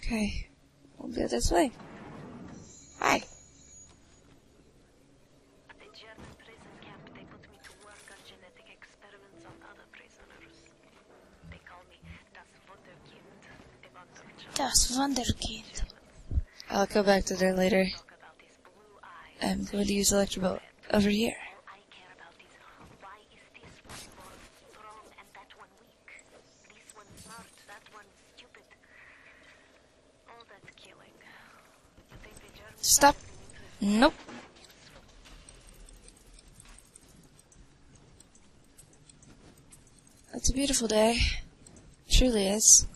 Okay. We'll go this way. Hi. At the German prison camp, they put me to work on genetic experiments on other prisoners. They call me Das Wunderkind, a wonder child. Das Wunderkind. I'll go back to there later. Talk about these blue eyes. I'm going to use Electrobolt over here. All I care about is why is this one more strong and that one weak? This one smart, that one stupid. All that killing. You think the Germans Stop. Nope. It's a beautiful day. Truly is.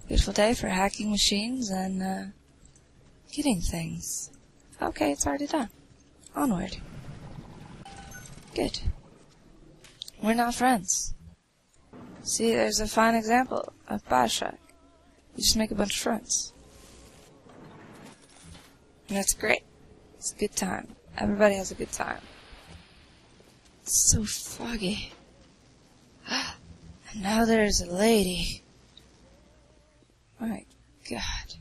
Beautiful day for hacking machines and, getting things. Okay, it's already done. Onward. Good. We're not friends. See, there's a fine example of Bioshock. You just make a bunch of friends. And that's great. It's a good time. Everybody has a good time. It's so foggy. And now there's a lady. My God.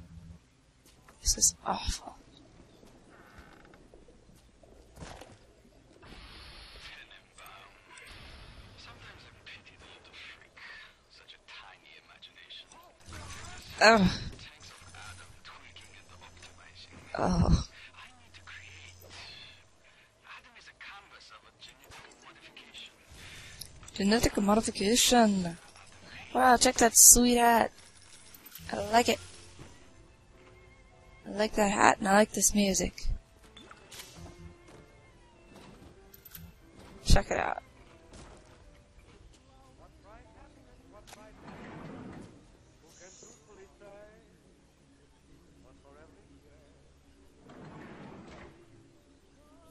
This is awful. Sometimes I pity the little freak. Such a tiny imagination. Oh. Tanks of Adam tweaking and optimizing. Oh. I need to create. Adam is a canvas of a genetic modification. Genetic modification. Wow, check that sweet hat. I like it. I like that hat and I like this music. Check it out.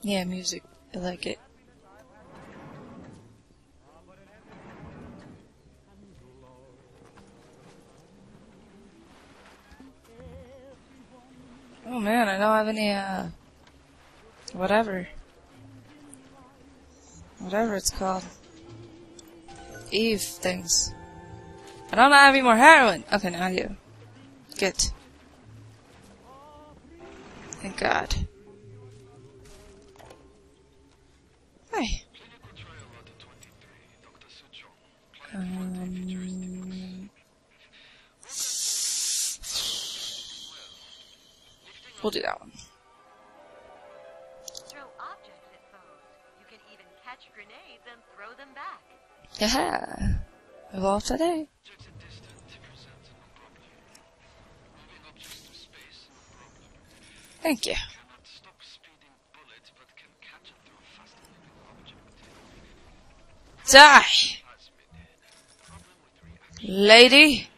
Yeah, music. I like it. Oh man, I don't have any, whatever it's called. Eve things. I don't have any more heroin. Okay, now I do. Good. Thank God. Hi. Clinical trial lot 23. Dr. Suchong. We'll do that one. throw objects at foes? You can even catch grenades and throw them back. Yeah. Evolve today. Objects at distance presents no problem. Moving objects to space, no problem. Thank you. Cannot stop speeding bullets, but can catch and throw faster moving object. Die! Plasmid. Problem with reaction. Lady!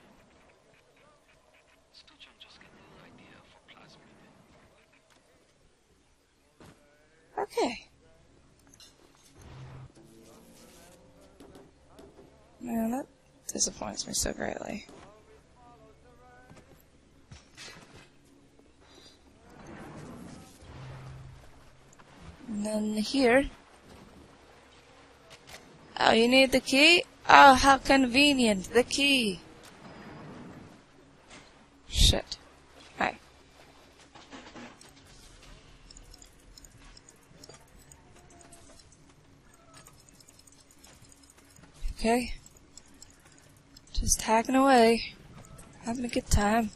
Suchong just got a little idea for plasmid. Okay. Man, that disappoints me so greatly. And then here. Oh, you need the key? Oh, how convenient. The key. Shit. Hi. Okay. Just hacking away. Having a good time.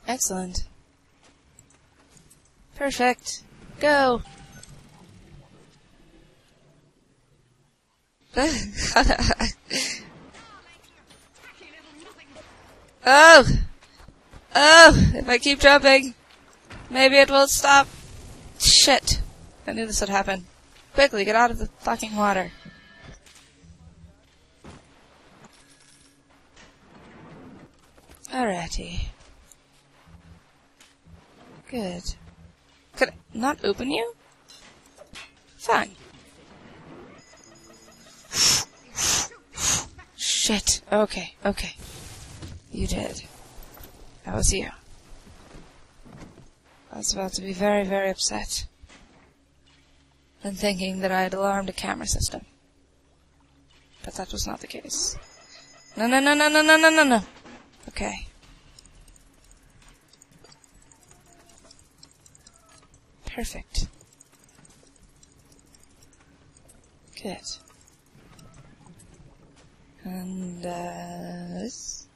Excellent. Perfect. Go. Oh! Oh! If I keep jumping, maybe it will stop. Shit. I knew this would happen. Quickly, get out of the fucking water. Alrighty. Good. Could I not open you? Fine. Shit. Okay, okay. You did. That was you. I was about to be very, very upset. And thinking that I had alarmed a camera system. but that was not the case. No, no, no, no, no, no, no, no, no. Okay. Perfect. Good. And, this.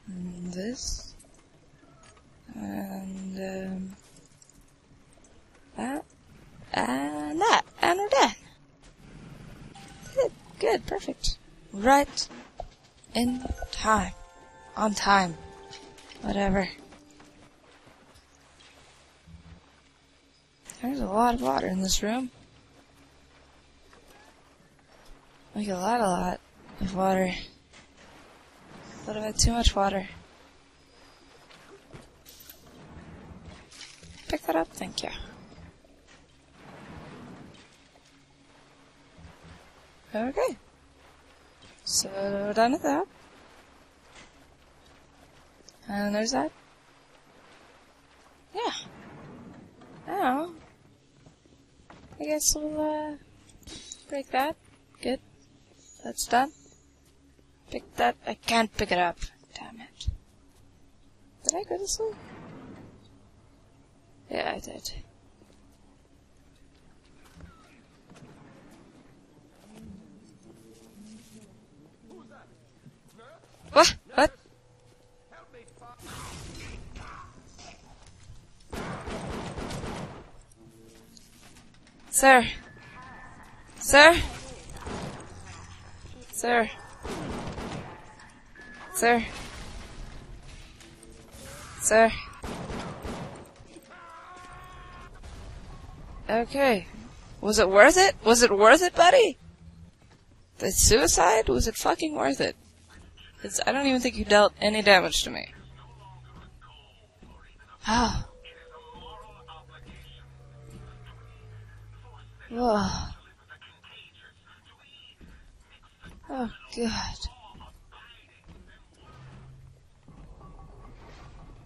And this. And, that. And that. And we're done. Good. Good. Perfect. Right in time. On time. Whatever. There's a lot of water in this room. Like a lot of water. Thought I've had too much water. Pick that up, thank you. Okay. So we're done with that. And there's that. Yeah. Now, I guess we'll break that. Good. That's done. Pick that. I can't pick it up. Damn it. Did I go to sleep? Yeah, I did. What? What? Sir? Sir? Sir? Sir? Sir? Okay. Was it worth it? Was it worth it, buddy? The suicide? Was it fucking worth it? 'Cause I don't even think you dealt any damage to me. Oh. Whoa. Oh, God.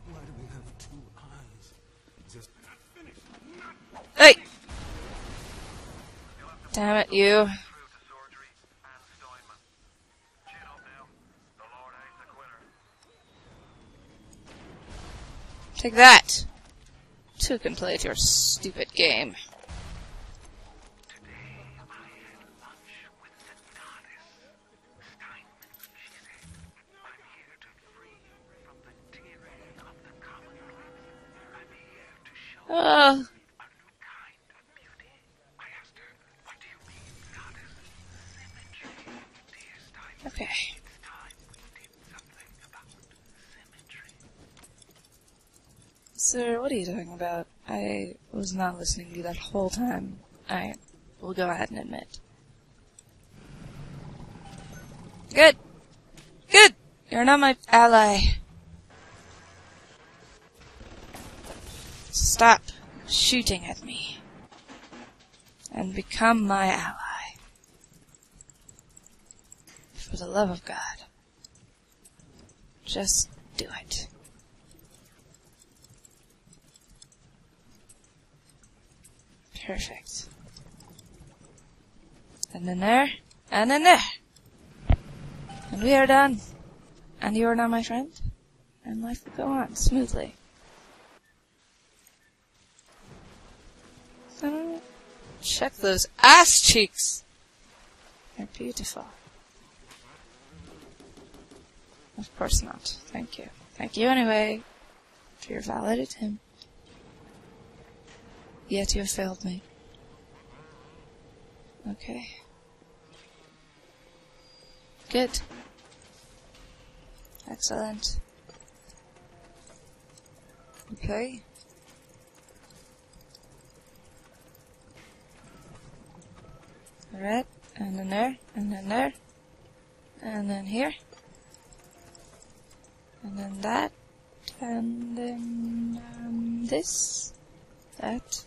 Why do we have two eyes? Just Hey! Damn it, you. Take that. Two can play at your stupid game. Oh. Okay. Sir, what are you talking about? I was not listening to you that whole time. I will go ahead and admit. Good. Good. You're not my ally. Stop shooting at me. And become my ally. For the love of God. Just do it. Perfect. And in there, and in there. And we are done. And you are now my friend. And life will go on smoothly. Check those ass cheeks. They're beautiful. Of course not. Thank you. Thank you anyway for your valid attempt. Yet you have failed me. Okay. Good. Excellent. Okay. Alright, and then there, and then there, and then here, and then that, and then this, that,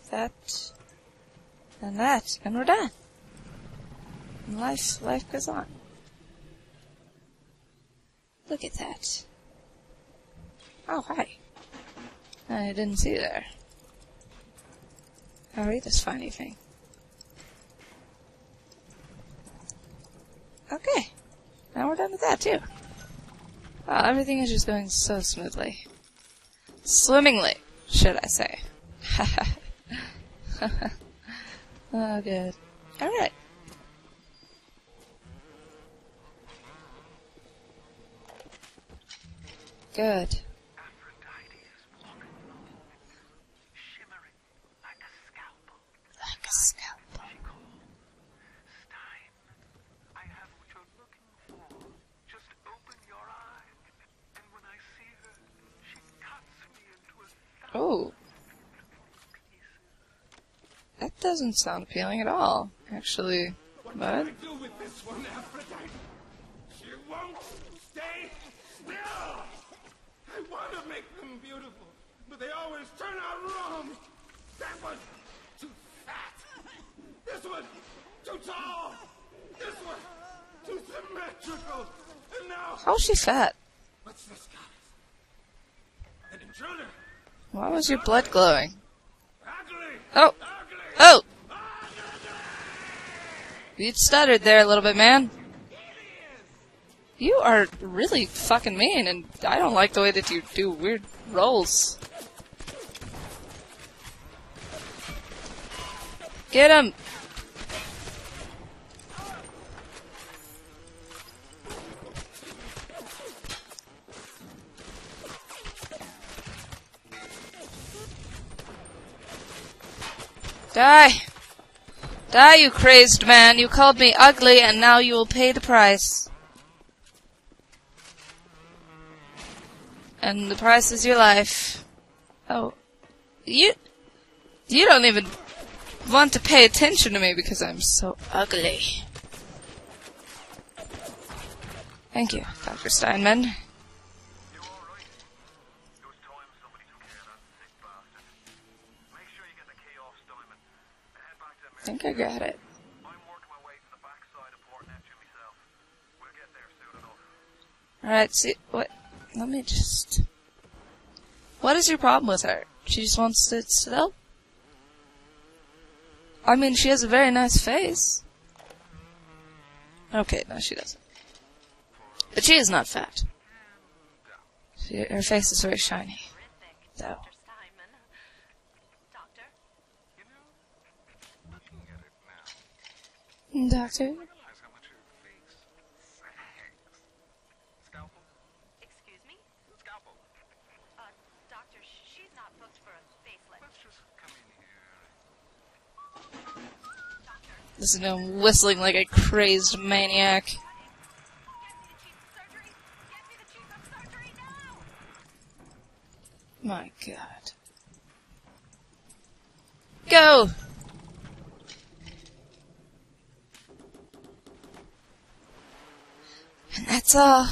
and that, and we're done. And life goes on. Look at that. Oh, hi. I didn't see you there. How are you this fine evening? Okay. Now we're done with that, too. Wow, everything is just going so smoothly. Swimmingly, should I say. Oh, good. Alright. Good. Aphrodite is walking along, shimmering like a scalpel. Like a scalpel. She calls. Stein, I have what you're looking for. Just open your eyes. And when I see her, she cuts me into a Oh, pieces. that doesn't sound appealing at all, actually. What But, can I do with this one, Aphrodite? She won't stay still! I want to make them beautiful, but they always turn out wrong. That one, too fat. This one, too tall. This one, too symmetrical. And now, how's she fat? what's this, guys? An intruder. Why was your blood glowing? Ugly. Oh! Ugly. Oh! You stuttered there a little bit, man. You are really fucking mean, and I don't like the way that you do weird rolls. Get him! Die! Die, you crazed man! You called me ugly, and now you will pay the price. And the price is your life. Oh. You don't even want to pay attention to me because I'm so ugly. Thank you, Dr. Steinman. You alright? It was time somebody took care of that sick bastard. Make sure you get the key off Steinman. And head back to I think I got it. I'm working my way to the backside of Port Neptune myself. We'll get there soon enough. Alright, see, what? Let me just... What is your problem with her? She just wants to sit still? I mean, she has a very nice face. Okay, no, she doesn't. But she is not fat. Her face is very shiny. So, Dr. Steinman. Doctor? You know, looking at it now, Doctor? realize how much her face sags. Scalpel? Excuse me? Scalpel. Doctor, she's not booked for a facelift. Let's just come in here. Listen to him whistling like a crazed maniac. Get me the chief of surgery now! My god. Go! And that's all.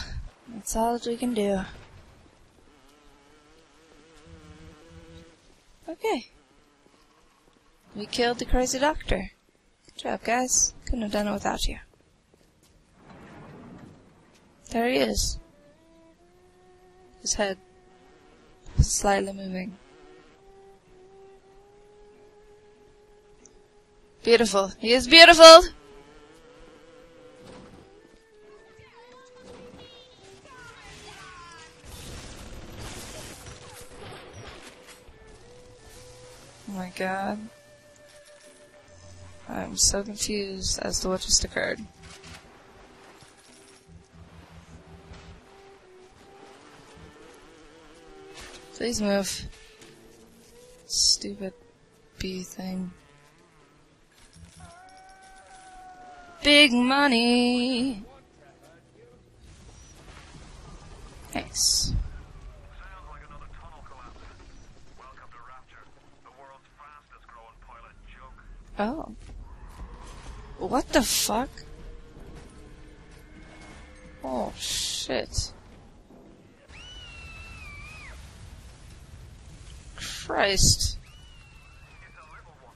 That's all that we can do. Okay. We killed the crazy doctor. Good job, guys. Couldn't have done it without you. There he is. His head slightly moving. Beautiful. He is beautiful! Oh my god. I'm so confused as to what just occurred. Please move. Stupid bee thing. Big money! Thanks. Sounds like another tunnel collapse. Welcome to Rapture, the world's fastest growing pilot joke. Oh. What the fuck? Oh, shit. Christ. It's a little one.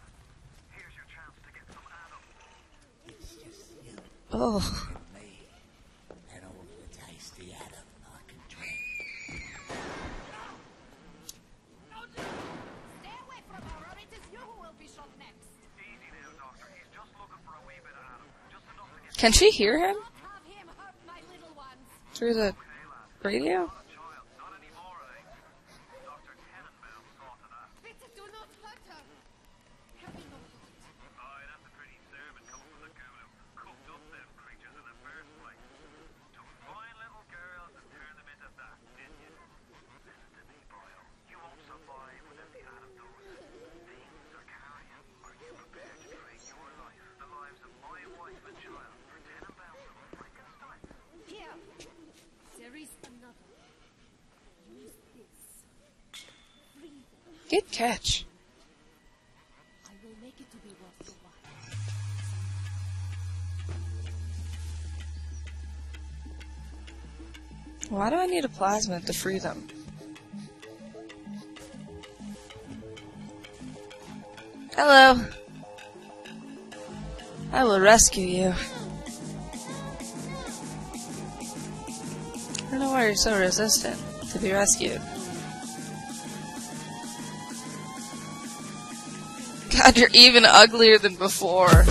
Here's your chance to get some Adam. It's just you Oh. and me. And all the tasty Adam I can drink. Stay away from her, or it is you who will be shot next. Easy now, Doctor. He's just looking for a wee bit of Adam. Just enough to get Can she hear him? Not her. Through the radio? Peter, do not hurt her. Have you no heart? Here, there is another. Use this. Free them. Good catch. I will make it to be worth your while. Why do I need a plasmid to free them? Hello. I will rescue you. I don't know why you're so resistant to be rescued. God, you're even uglier than before.